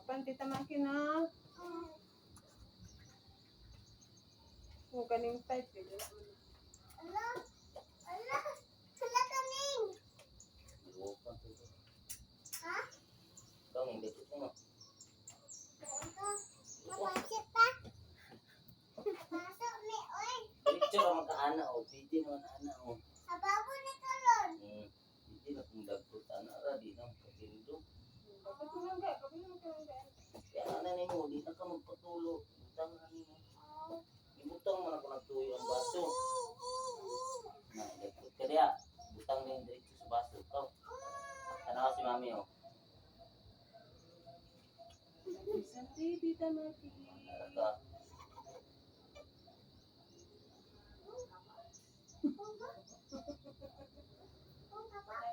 Kapan tita makin na. Kung kaning type eh. Ala kaning. Ha? Ikaw ang dito mo. Mapasok pa. Pasok ni oy. Picture ang magkaana o. Pwede naman ana o. Ababo ni kalon. Pwede na kung dagpot ana ra. Di na magkatindog. Bakit kumangga? Kapag naman kumangga. Kaya na mo. Di na ka magpatulo. Butang na mo. Ibutang mo na kung nagtuyo ang baso. Na, dagpot ka diya. Butang na yung diretso sa baso. Ikaw. Ano ka si mami o? Santi tita makin. Ara ka.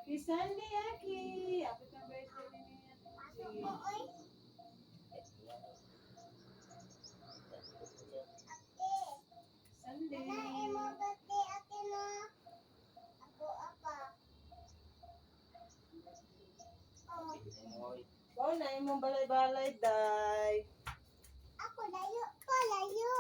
Happy Sunday, Aki. Happy ka birthday ni Pasok mo oy. Sunday. Ana imo birthday ate no. Ako apa. Wow, na imong balay-balay, day. Ako layo pa layo.